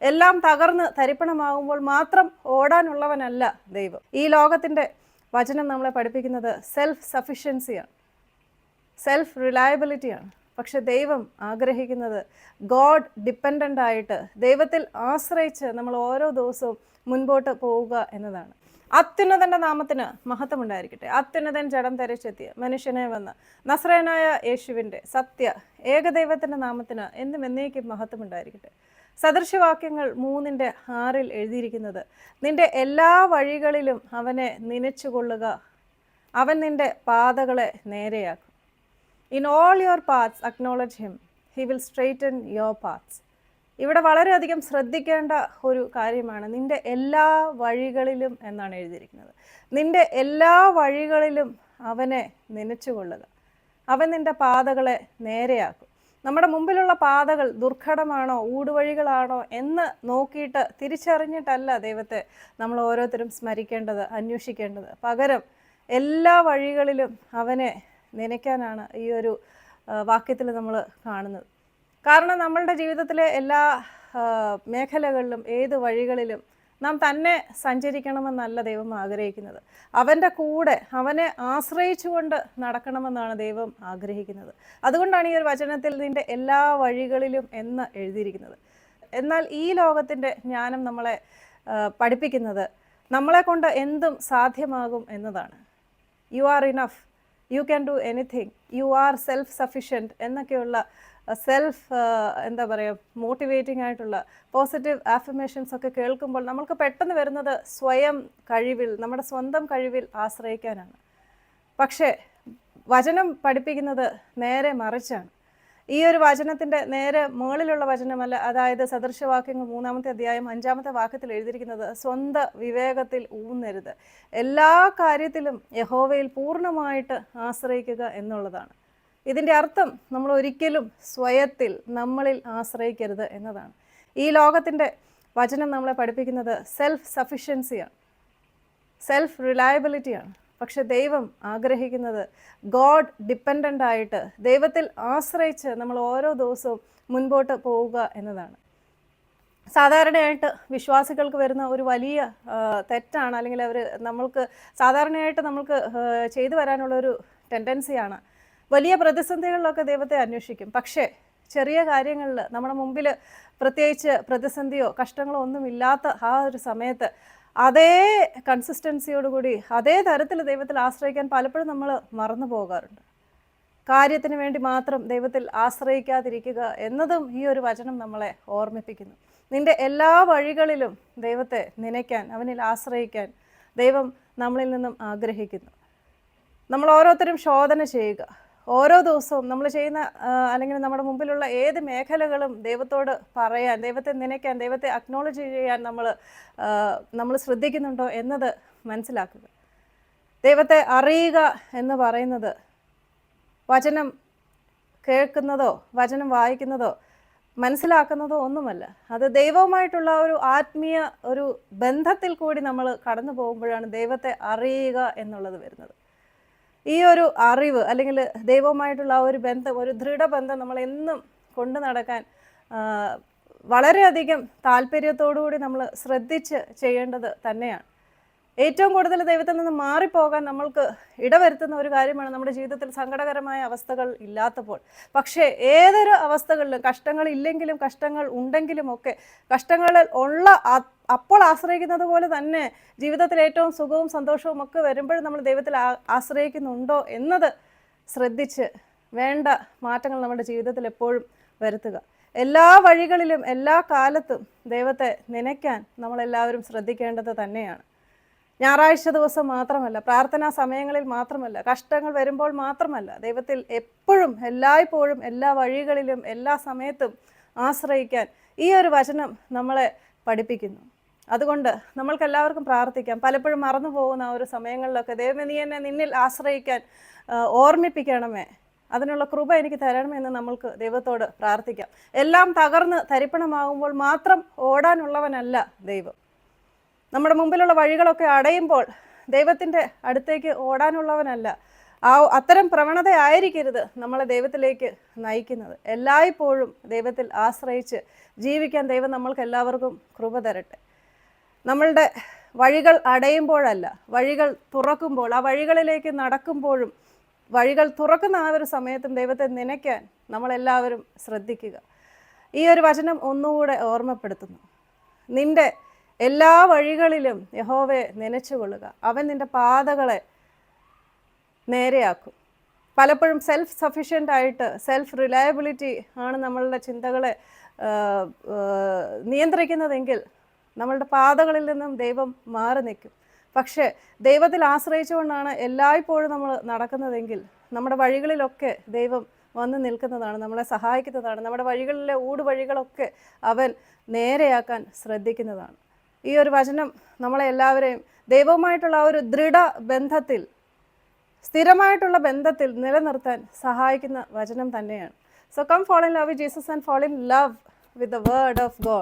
എല്ലാം തകർന്ന് തരിപ്പണമാകുമ്പോൾ മാത്രം ഓടാനുള്ളവനല്ല ദൈവം. ഈ ലോകത്തിൻ്റെ വചനം നമ്മളെ പഠിപ്പിക്കുന്നത് സെൽഫ് സഫിഷ്യൻസിയാണ്, സെൽഫ് റിലയബിലിറ്റിയാണ്. പക്ഷെ ദൈവം ആഗ്രഹിക്കുന്നത് ഗോഡ് ഡിപ്പെൻഡൻ്റ് ആയിട്ട് ദൈവത്തിൽ ആശ്രയിച്ച് നമ്മൾ ഓരോ ദിവസവും മുൻപോട്ട് പോവുക എന്നതാണ്. അത്യുന്നതൻ്റെ നാമത്തിന് മഹത്വം ഉണ്ടായിരിക്കട്ടെ. അത്യുന്നതൻ ജഡം ധരിച്ചെത്തിയ മനുഷ്യനെ വന്ന് നസ്രയനായ യേശുവിൻ്റെ സത്യ ഏകദൈവത്തിൻ്റെ നാമത്തിന് എന്നും എന്നേക്കും മഹത്വം ഉണ്ടായിരിക്കട്ടെ. സദൃശവാക്യങ്ങൾ 3:6 എഴുതിയിരിക്കുന്നത്, നിന്റെ എല്ലാ വഴികളിലും അവനെ നനച്ചുകൊള്ളുക, അവൻ നിന്റെ പാതകളെ നേരെയാക്കും. In all your paths acknowledge him, he will straighten your paths. ഇവിടെ വളരെയധികം ശ്രദ്ധിക്കേണ്ട ഒരു കാര്യമാണ് നിന്റെ എല്ലാ വഴികളിലും എന്നാണ് എഴുതിയിരിക്കുന്നത്. നിന്റെ എല്ലാ വഴികളിലും അവനെ നനച്ചുകൊള്ളുക, അവൻ നിന്റെ പാതകളെ നേരെയാക്കും. നമ്മുടെ മുമ്പിലുള്ള പാതകൾ ദുർഘടമാണോ ഊടുവഴികളാണോ എന്ന് നോക്കിയിട്ട് തിരിച്ചറിഞ്ഞിട്ടല്ല ദൈവത്തെ നമ്മൾ ഓരോരുത്തരും സ്മരിക്കേണ്ടത്, അന്വേഷിക്കേണ്ടത്. പകരം എല്ലാ വഴികളിലും അവനെ നനയ്ക്കാനാണ് ഈ ഒരു വാക്യത്തിൽ നമ്മൾ കാണുന്നത്. കാരണം നമ്മളുടെ ജീവിതത്തിലെ എല്ലാ മേഖലകളിലും ഏത് വഴികളിലും നാം തന്നെ സഞ്ചരിക്കണമെന്നല്ല ദൈവം ആഗ്രഹിക്കുന്നത്. അവൻ്റെ കൂടെ അവനെ ആശ്രയിച്ചുകൊണ്ട് നടക്കണമെന്നാണ് ദൈവം ആഗ്രഹിക്കുന്നത്. അതുകൊണ്ടാണ് ഈ ഒരു വചനത്തിൽ നിൻ്റെ എല്ലാ വഴികളിലും എന്ന് എഴുതിയിരിക്കുന്നത്. എന്നാൽ ഈ ലോകത്തിൻ്റെ ജ്ഞാനം നമ്മളെ പഠിപ്പിക്കുന്നത് നമ്മളെ കൊണ്ട് എന്തും സാധ്യമാകും എന്നതാണ്. You are enough, you can do anything, you are self sufficient എന്നൊക്കെയുള്ള സെൽഫ് എന്താ പറയുക മോട്ടിവേറ്റിംഗ് ആയിട്ടുള്ള പോസിറ്റീവ് ആഫർമേഷൻസ് ഒക്കെ കേൾക്കുമ്പോൾ നമ്മൾക്ക് പെട്ടെന്ന് വരുന്നത് സ്വയം കഴിവിൽ, നമ്മുടെ സ്വന്തം കഴിവിൽ ആശ്രയിക്കാനാണ്. പക്ഷേ വചനം പഠിപ്പിക്കുന്നത് നേരെ മറിച്ചാണ്. ഈ ഒരു വചനത്തിൻ്റെ നേരെ മുകളിലുള്ള വചനമല്ല, അതായത് സദൃശവാക്യങ്ങൾ 3-ാമത്തെ അധ്യായം 5-ാമത്തെ വാക്യത്തിൽ എഴുതിയിരിക്കുന്നത്, സ്വന്തം വിവേകത്തിൽ ഊന്നരുത്, എല്ലാ കാര്യത്തിലും യഹോവയിൽ പൂർണ്ണമായിട്ട് ആശ്രയിക്കുക എന്നുള്ളതാണ്. ഇതിൻ്റെ അർത്ഥം നമ്മൾ ഒരിക്കലും സ്വയത്തിൽ നമ്മളിൽ ആശ്രയിക്കരുത് എന്നതാണ്. ഈ ലോകത്തിൻ്റെ വചനം നമ്മളെ പഠിപ്പിക്കുന്നത് സെൽഫ് സഫിഷ്യൻസിയാണ്, സെൽഫ് റിലയബിലിറ്റിയാണ്. പക്ഷെ ദൈവം ആഗ്രഹിക്കുന്നത് ഗോഡ് ഡിപ്പെൻഡൻ്റ് ആയിട്ട് ദൈവത്തിൽ ആശ്രയിച്ച് നമ്മൾ ഓരോ ദിവസവും മുൻപോട്ട് പോവുക എന്നതാണ്. സാധാരണയായിട്ട് വിശ്വാസികൾക്ക് വരുന്ന ഒരു വലിയ തെറ്റാണ്, അല്ലെങ്കിൽ സാധാരണയായിട്ട് നമ്മൾക്ക് ചെയ്തു വരാനുള്ളൊരു ടെൻഡൻസിയാണ് വലിയ പ്രതിസന്ധികളിലൊക്കെ ദൈവത്തെ അന്വേഷിക്കും. പക്ഷേ ചെറിയ കാര്യങ്ങളിൽ നമ്മുടെ മുമ്പിൽ പ്രത്യേകിച്ച് പ്രതിസന്ധിയോ കഷ്ടങ്ങളോ ഒന്നുമില്ലാത്ത ആ ഒരു സമയത്ത് അതേ കൺസിസ്റ്റൻസിയോടുകൂടി അതേ തരത്തിൽ ദൈവത്തിൽ ആശ്രയിക്കാൻ പലപ്പോഴും നമ്മൾ മറന്നു പോകാറുണ്ട്. കാര്യത്തിന് വേണ്ടി മാത്രം ദൈവത്തിൽ ആശ്രയിക്കാതിരിക്കുക എന്നതും ഈ ഒരു വചനം നമ്മളെ ഓർമ്മിപ്പിക്കുന്നു. നിന്റെ എല്ലാ വഴികളിലും ദൈവത്തെ നനയ്ക്കാൻ, അവനിൽ ആശ്രയിക്കാൻ ദൈവം നമ്മളിൽ നിന്നും ആഗ്രഹിക്കുന്നു. നമ്മൾ ഓരോരുത്തരും ശോധന ചെയ്യുക. ഓരോ ദിവസവും നമ്മൾ ചെയ്യുന്ന അല്ലെങ്കിൽ നമ്മുടെ മുമ്പിലുള്ള ഏത് മേഖലകളും ദൈവത്തോട് പറയാൻ, ദൈവത്തെ നനയ്ക്കാൻ, ദൈവത്തെ അക്നോളജ് ചെയ്യാൻ നമ്മൾ ശ്രദ്ധിക്കുന്നുണ്ടോ എന്നത് മനസ്സിലാക്കുക. ദൈവത്തെ അറിയുക എന്ന് പറയുന്നത് വചനം കേൾക്കുന്നതോ വചനം വായിക്കുന്നതോ മനസ്സിലാക്കുന്നതോ ഒന്നുമല്ല. അത് ദൈവവുമായിട്ടുള്ള ഒരു ആത്മീയ ഒരു ബന്ധത്തിൽ കൂടി നമ്മൾ കടന്നു പോകുമ്പോഴാണ് ദൈവത്തെ അറിയുക എന്നുള്ളത് വരുന്നത്. ഈ ഒരു അറിവ് അല്ലെങ്കിൽ ദൈവവുമായിട്ടുള്ള ആ ഒരു ബന്ധം, ഒരു ദൃഢബന്ധം നമ്മൾ എന്നും കൊണ്ടു നടക്കാൻ വളരെയധികം താല്പര്യത്തോടുകൂടി നമ്മൾ ശ്രദ്ധിച്ച് ചെയ്യേണ്ടത് തന്നെയാണ്. ഏറ്റവും കൂടുതൽ ദൈവത്തിൽ നിന്ന് മാറിപ്പോകാൻ നമ്മൾക്ക് ഇടവരുത്തുന്ന ഒരു കാര്യമാണ് നമ്മുടെ ജീവിതത്തിൽ സങ്കടകരമായ അവസ്ഥകൾ ഇല്ലാത്തപ്പോൾ. പക്ഷേ ഏതൊരു അവസ്ഥകളിലും, കഷ്ടങ്ങൾ ഇല്ലെങ്കിലും കഷ്ടങ്ങൾ ഉണ്ടെങ്കിലും ഒക്കെ, കഷ്ടങ്ങളിൽ അപ്പോൾ ആശ്രയിക്കുന്നത് പോലെ തന്നെ ജീവിതത്തിൽ ഏറ്റവും സുഖവും സന്തോഷവും ഒക്കെ വരുമ്പോഴും നമ്മൾ ദൈവത്തിൽ ആശ്രയിക്കുന്നുണ്ടോ എന്നത് ശ്രദ്ധിച്ച് വേണ്ട മാറ്റങ്ങൾ നമ്മുടെ ജീവിതത്തിൽ എപ്പോഴും വരുത്തുക. എല്ലാ വഴികളിലും എല്ലാ കാലത്തും ദൈവത്തെ നനയ്ക്കാൻ നമ്മളെല്ലാവരും ശ്രദ്ധിക്കേണ്ടത് തന്നെയാണ്. ഞായറാഴ്ച ദിവസം മാത്രമല്ല, പ്രാർത്ഥനാ സമയങ്ങളിൽ മാത്രമല്ല, കഷ്ടങ്ങൾ വരുമ്പോൾ മാത്രമല്ല, ദൈവത്തിൽ എപ്പോഴും എല്ലായ്പ്പോഴും എല്ലാ വഴികളിലും എല്ലാ സമയത്തും ആശ്രയിക്കാൻ ഈ ഒരു വചനം നമ്മളെ പഠിപ്പിക്കുന്നു. അതുകൊണ്ട് നമ്മൾക്കെല്ലാവർക്കും പ്രാർത്ഥിക്കാം. പലപ്പോഴും മറന്നു പോകുന്ന ആ ഒരു സമയങ്ങളിലൊക്കെ ദൈവമേ നീ എന്നെ നിന്നിൽ ആശ്രയിക്കാൻ ഓർമ്മിപ്പിക്കണമേ, അതിനുള്ള കൃപ എനിക്ക് തരണമെന്ന് നമ്മൾക്ക് ദൈവത്തോട് പ്രാർത്ഥിക്കാം. എല്ലാം തകർന്ന് തരിപ്പണമാകുമ്പോൾ മാത്രം ഓടാനുള്ളവനല്ല ദൈവം. നമ്മുടെ മുമ്പിലുള്ള വഴികളൊക്കെ അടയുമ്പോൾ ദൈവത്തിൻ്റെ അടുത്തേക്ക് ഓടാനുള്ളവനല്ല. അത്തരം പ്രവണതയായിരിക്കരുത് നമ്മളെ ദൈവത്തിലേക്ക് നയിക്കുന്നത്. എല്ലായ്പ്പോഴും ദൈവത്തിൽ ആശ്രയിച്ച് ജീവിക്കാൻ ദൈവം നമ്മൾക്ക് എല്ലാവർക്കും കൃപ തരട്ടെ. നമ്മളുടെ വഴികൾ അടയുമ്പോഴല്ല, വഴികൾ തുറക്കുമ്പോൾ, ആ വഴികളിലേക്ക് നടക്കുമ്പോഴും, വഴികൾ തുറക്കുന്ന ആ ഒരു സമയത്തും ദൈവത്തെ നനയ്ക്കാൻ നമ്മളെല്ലാവരും ശ്രദ്ധിക്കുക. ഈ ഒരു വചനം ഒന്നുകൂടെ ഓർമ്മപ്പെടുത്തുന്നു. നിന്റെ എല്ലാ വഴികളിലും യഹോവയെ നനച്ചുകൊള്ളുക, അവൻ നിന്റെ പാതകളെ നേരെയാക്കും. പലപ്പോഴും സെൽഫ് സഫിഷ്യൻ്റ് ആയിട്ട്, സെൽഫ് റിലയബിലിറ്റി ആണ് നമ്മളുടെ ചിന്തകളെ നിയന്ത്രിക്കുന്നതെങ്കിൽ നമ്മളുടെ പാതകളിൽ നിന്നും ദൈവം മാറി നിൽക്കും. പക്ഷേ ദൈവത്തിൽ ആശ്രയിച്ചുകൊണ്ടാണ് എല്ലായ്പ്പോഴും നമ്മൾ നടക്കുന്നതെങ്കിൽ നമ്മുടെ വഴികളിലൊക്കെ ദൈവം വന്ന് നിൽക്കുന്നതാണ്, നമ്മളെ സഹായിക്കുന്നതാണ്. നമ്മുടെ വഴികളിലെ ഊടുവഴികളൊക്കെ അവൻ നേരെയാക്കാൻ ശ്രദ്ധിക്കുന്നതാണ്. ഈ ഒരു വചനം നമ്മളെ എല്ലാവരെയും ദൈവവുമായിട്ടുള്ള ആ ഒരു ദൃഢബന്ധത്തിൽ, സ്ഥിരമായിട്ടുള്ള ബന്ധത്തിൽ നിലനിർത്താൻ സഹായിക്കുന്ന വചനം തന്നെയാണ്. So come fall in love with Jesus and fall in love with the word of God.